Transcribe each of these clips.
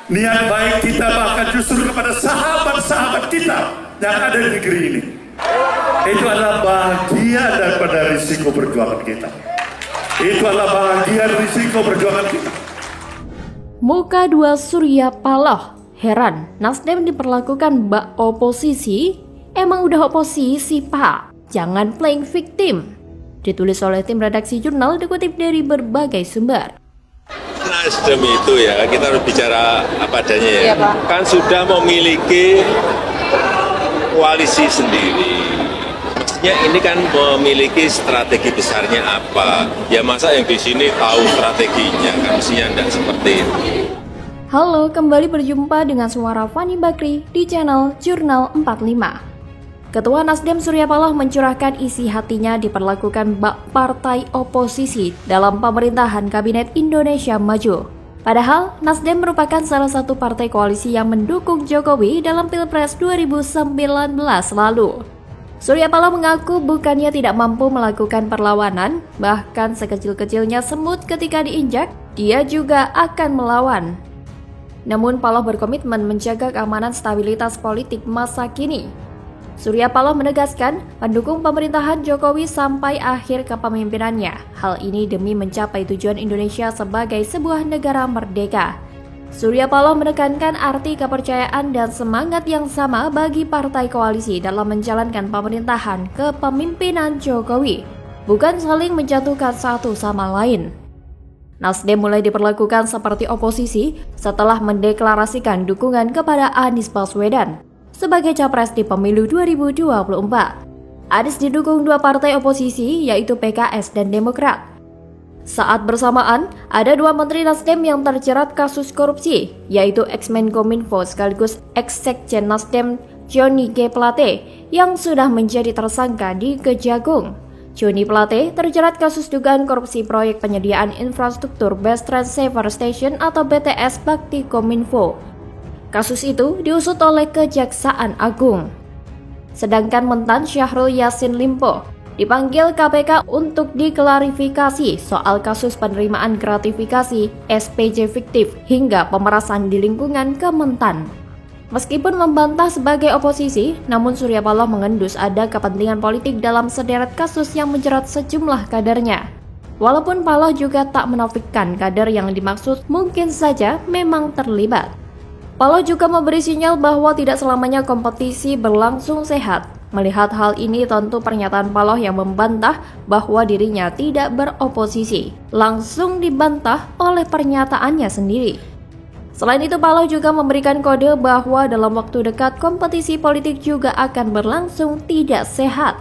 niat baik kita bahkan justru kepada sahabat-sahabat kita yang ada di negeri ini. Itu adalah bagian daripada risiko perjuangan kita. Itu adalah bagian risiko perjuangan kita. Muka dua Surya Paloh heran, Nasdem diperlakukan bak oposisi. Emang udah oposisi, Pak? Jangan playing victim. Ditulis oleh tim redaksi jurnal, dikutip dari berbagai sumber. Nasdem itu ya, kita harus bicara apa adanya ya. Kan sudah memiliki koalisi sendiri. Mestinya ini kan memiliki strategi besarnya apa. Ya masa yang di sini tahu strateginya, kan mestinya tidak seperti itu. Halo, kembali berjumpa dengan suara Fani Bakri di channel Jurnal 45. Ketua Nasdem Surya Paloh mencurahkan isi hatinya diperlakukan bak partai oposisi dalam pemerintahan Kabinet Indonesia Maju. Padahal, Nasdem merupakan salah satu partai koalisi yang mendukung Jokowi dalam Pilpres 2019 lalu. Surya Paloh mengaku bukannya tidak mampu melakukan perlawanan, bahkan sekecil-kecilnya semut ketika diinjak, dia juga akan melawan. Namun Paloh berkomitmen menjaga keamanan stabilitas politik masa kini. Surya Paloh menegaskan pendukung pemerintahan Jokowi sampai akhir kepemimpinannya. Hal ini demi mencapai tujuan Indonesia sebagai sebuah negara merdeka. Surya Paloh menekankan arti kepercayaan dan semangat yang sama bagi partai koalisi dalam menjalankan pemerintahan kepemimpinan Jokowi, bukan saling menjatuhkan satu sama lain. Nasdem mulai diperlakukan seperti oposisi setelah mendeklarasikan dukungan kepada Anies Baswedan sebagai capres di pemilu 2024. Anies didukung dua partai oposisi yaitu PKS dan Demokrat. Saat bersamaan, ada dua menteri Nasdem yang terjerat kasus korupsi, yaitu ex-Menkominfo sekaligus ex-Sekjen Nasdem Johnny G. Plate yang sudah menjadi tersangka di Kejagung. Johnny Plate terjerat kasus dugaan korupsi proyek penyediaan infrastruktur Best Transceiver Station atau BTS Bakti Kominfo. Kasus itu diusut oleh Kejaksaan Agung. Sedangkan mantan Syahrul Yassin Limpo dipanggil KPK untuk diklarifikasi soal kasus penerimaan gratifikasi, SPJ fiktif, hingga pemerasan di lingkungan Kementan. Meskipun membantah sebagai oposisi, namun Surya Paloh mengendus ada kepentingan politik dalam sederet kasus yang menjerat sejumlah kadernya. Walaupun Paloh juga tak menafikan kader yang dimaksud mungkin saja memang terlibat. Paloh juga memberi sinyal bahwa tidak selamanya kompetisi berlangsung sehat. Melihat hal ini, tentu pernyataan Paloh yang membantah bahwa dirinya tidak beroposisi langsung dibantah oleh pernyataannya sendiri. Selain itu, Paloh juga memberikan kode bahwa dalam waktu dekat kompetisi politik juga akan berlangsung tidak sehat,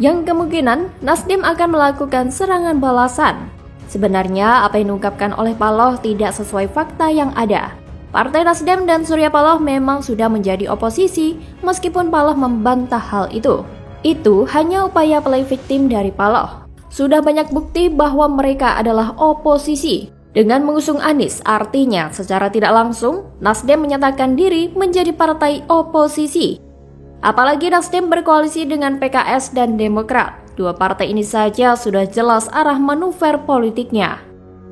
yang kemungkinan Nasdem akan melakukan serangan balasan. Sebenarnya apa yang diungkapkan oleh Paloh tidak sesuai fakta yang ada. Partai Nasdem dan Surya Paloh memang sudah menjadi oposisi meskipun Paloh membantah hal itu. Itu hanya upaya play victim dari Paloh. Sudah banyak bukti bahwa mereka adalah oposisi. Dengan mengusung Anies, artinya secara tidak langsung Nasdem menyatakan diri menjadi partai oposisi. Apalagi Nasdem berkoalisi dengan PKS dan Demokrat. Dua partai ini saja sudah jelas arah manuver politiknya.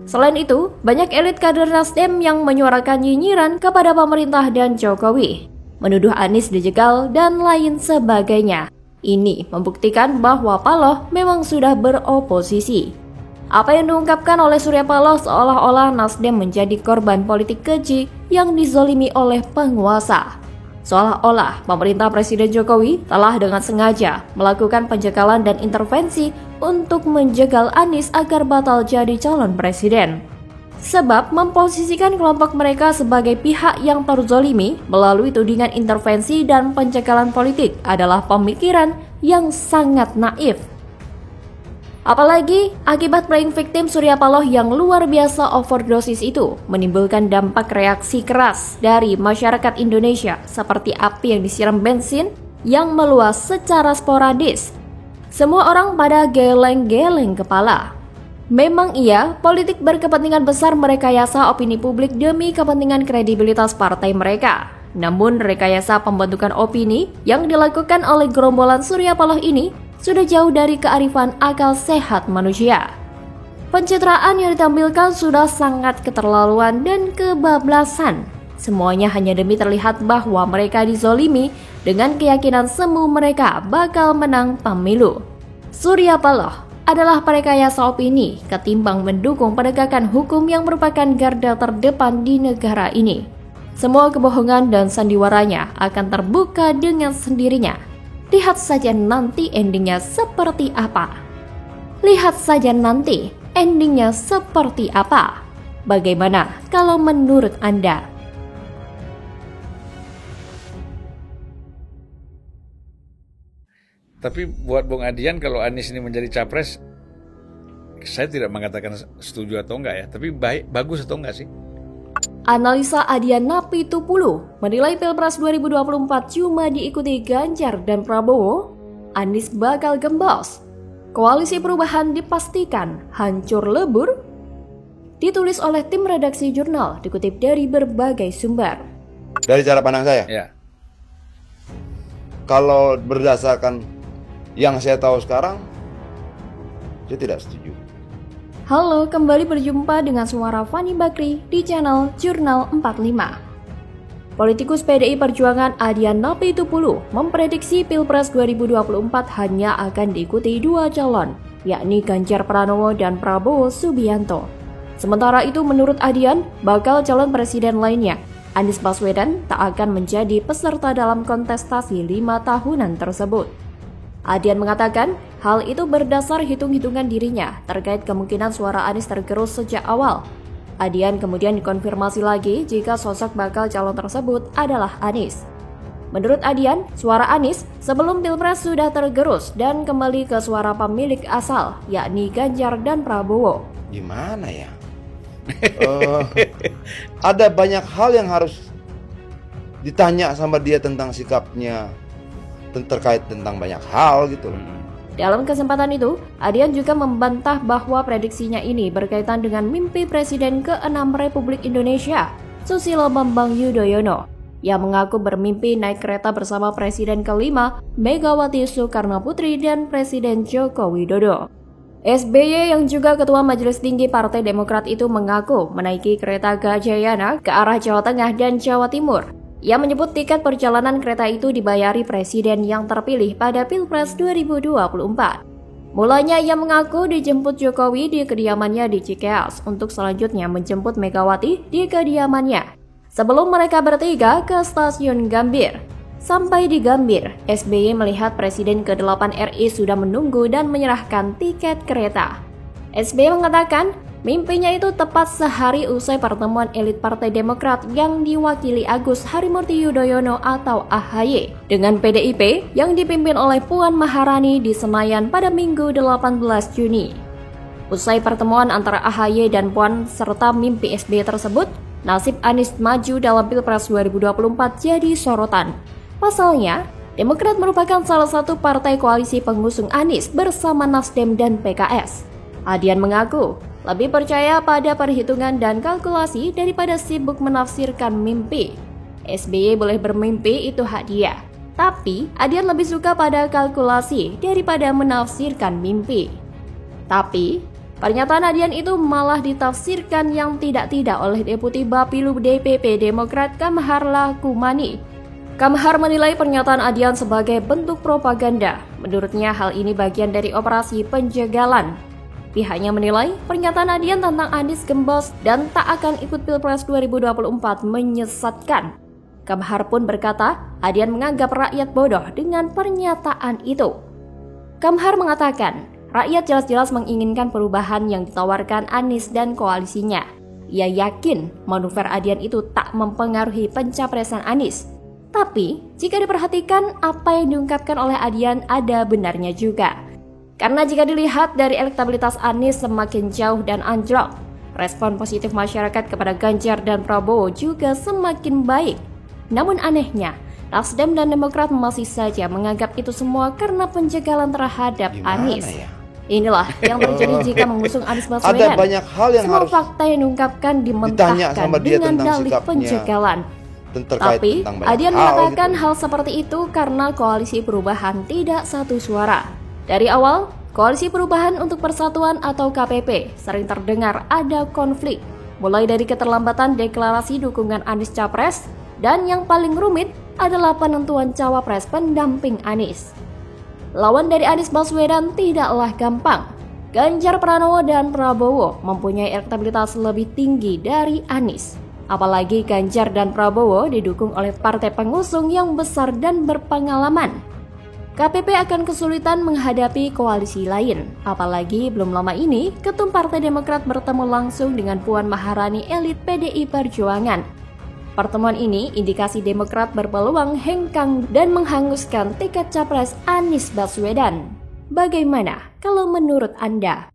Selain itu, banyak elit kader Nasdem yang menyuarakan nyinyiran kepada pemerintah dan Jokowi, menuduh Anies dijegal dan lain sebagainya. Ini membuktikan bahwa Paloh memang sudah beroposisi. Apa yang diungkapkan oleh Surya Paloh seolah-olah Nasdem menjadi korban politik keji yang dizolimi oleh penguasa. Seolah-olah pemerintah Presiden Jokowi telah dengan sengaja melakukan penjagalan dan intervensi untuk menjegal Anies agar batal jadi calon presiden. Sebab memposisikan kelompok mereka sebagai pihak yang terzolimi melalui tudingan intervensi dan penjagalan politik adalah pemikiran yang sangat naif. Apalagi akibat playing victim Surya Paloh yang luar biasa overdosis itu menimbulkan dampak reaksi keras dari masyarakat Indonesia seperti api yang disiram bensin yang meluas secara sporadis. Semua orang pada geleng-geleng kepala. Memang iya, politik berkepentingan besar merekayasa opini publik demi kepentingan kredibilitas partai mereka. Namun rekayasa pembentukan opini yang dilakukan oleh gerombolan Surya Paloh ini sudah jauh dari kearifan akal sehat manusia. Pencitraan yang ditampilkan sudah sangat keterlaluan dan kebablasan. Semuanya hanya demi terlihat bahwa mereka dizolimi dengan keyakinan semu mereka bakal menang pemilu. Surya Paloh adalah perekayasa opini ketimbang mendukung penegakan hukum yang merupakan garda terdepan di negara ini. Semua kebohongan dan sandiwaranya akan terbuka dengan sendirinya. Lihat saja nanti endingnya seperti apa. Lihat saja nanti endingnya seperti apa. Bagaimana kalau menurut Anda? Tapi buat Bung Adian, kalau Anies ini menjadi capres, saya tidak mengatakan setuju atau enggak ya, tapi bagus atau enggak sih? Analisa Adian Napitupulu menilai Pilpres 2024 cuma diikuti Ganjar dan Prabowo, Anies bakal gembos. Koalisi perubahan dipastikan hancur lebur. Ditulis oleh tim redaksi jurnal, dikutip dari berbagai sumber. Dari cara pandang saya, Ya. kalau berdasarkan yang saya tahu sekarang, saya tidak setuju. Halo, kembali berjumpa dengan suara Fani Bakri di channel Jurnal 45. Politikus PDI Perjuangan Adian Napitupulu memprediksi Pilpres 2024 hanya akan diikuti dua calon, yakni Ganjar Pranowo dan Prabowo Subianto. Sementara itu menurut Adian, bakal calon presiden lainnya, Anies Baswedan, tak akan menjadi peserta dalam kontestasi 5 tahunan tersebut. Adian mengatakan hal itu berdasar hitung-hitungan dirinya terkait kemungkinan suara Anies tergerus sejak awal. Adian kemudian dikonfirmasi lagi jika sosok bakal calon tersebut adalah Anies. Menurut Adian, suara Anies sebelum Pilpres sudah tergerus dan kembali ke suara pemilik asal, yakni Ganjar dan Prabowo. Gimana ya? Ada banyak hal yang harus ditanya sama dia tentang sikapnya, terkait tentang banyak hal gitu loh. Dalam kesempatan itu, Adian juga membantah bahwa prediksinya ini berkaitan dengan mimpi Presiden ke-6 Republik Indonesia, Susilo Bambang Yudhoyono, yang mengaku bermimpi naik kereta bersama Presiden ke-5 Megawati Soekarnoputri dan Presiden Joko Widodo. SBY yang juga Ketua Majelis Tinggi Partai Demokrat itu mengaku menaiki kereta Gajayana ke arah Jawa Tengah dan Jawa Timur. Ia menyebut tiket perjalanan kereta itu dibayari presiden yang terpilih pada Pilpres 2024. Mulanya ia mengaku dijemput Jokowi di kediamannya di Cikeas untuk selanjutnya menjemput Megawati di kediamannya. Sebelum mereka bertiga ke stasiun Gambir. Sampai di Gambir, SBY melihat Presiden ke-8 RI sudah menunggu dan menyerahkan tiket kereta. SBY mengatakan mimpinya itu tepat sehari usai pertemuan elit Partai Demokrat yang diwakili Agus Harimurti Yudhoyono atau AHY dengan PDIP yang dipimpin oleh Puan Maharani di Senayan pada Minggu 18 Juni. Usai pertemuan antara AHY dan Puan serta mimpi SBY tersebut, nasib Anies maju dalam Pilpres 2024 jadi sorotan. Pasalnya, Demokrat merupakan salah satu partai koalisi pengusung Anies bersama Nasdem dan PKS. Adian mengaku lebih percaya pada perhitungan dan kalkulasi daripada sibuk menafsirkan mimpi. SBY boleh bermimpi, itu hak dia. Tapi, Adian lebih suka pada kalkulasi daripada menafsirkan mimpi. Tapi, pernyataan Adian itu malah ditafsirkan yang tidak-tidak oleh Deputi Bapilu DPP Demokrat Kamhar Lakumani. Kamhar menilai pernyataan Adian sebagai bentuk propaganda. Menurutnya hal ini bagian dari operasi penjagalan. Pihaknya menilai pernyataan Adian tentang Anies gembos dan tak akan ikut Pilpres 2024 menyesatkan. Kamhar pun berkata, Adian menganggap rakyat bodoh dengan pernyataan itu. Kamhar mengatakan, rakyat jelas-jelas menginginkan perubahan yang ditawarkan Anies dan koalisinya. Ia yakin manuver Adian itu tak mempengaruhi pencapresan Anies. Tapi, jika diperhatikan, apa yang diungkapkan oleh Adian ada benarnya juga. Karena jika dilihat dari elektabilitas Anies semakin jauh dan anjlok, respon positif masyarakat kepada Ganjar dan Prabowo juga semakin baik. Namun anehnya, Nasdem dan Demokrat masih saja menganggap itu semua karena penjagalan terhadap Anies. Ya? Inilah yang terjadi jika mengusung Anies Baswedan. Ada banyak hal yang semua harus fakta yang diungkapkan dimentahkan dengan dalih penjagalan. Tapi, Adian mengatakan hal seperti itu karena koalisi perubahan tidak satu suara. Dari awal, Koalisi Perubahan untuk Persatuan atau KPP sering terdengar ada konflik. mulai dari keterlambatan deklarasi dukungan Anies Capres, dan yang paling rumit adalah penentuan cawapres pendamping Anies. Lawan dari Anies Baswedan tidaklah gampang. Ganjar Pranowo dan Prabowo mempunyai elektabilitas lebih tinggi dari Anies. Apalagi Ganjar dan Prabowo didukung oleh partai pengusung yang besar dan berpengalaman. KPP akan kesulitan menghadapi koalisi lain. Apalagi belum lama ini, Ketum Partai Demokrat bertemu langsung dengan Puan Maharani elit PDI Perjuangan. Pertemuan ini indikasi Demokrat berpeluang hengkang dan menghanguskan tiket capres Anies Baswedan. Bagaimana kalau menurut Anda?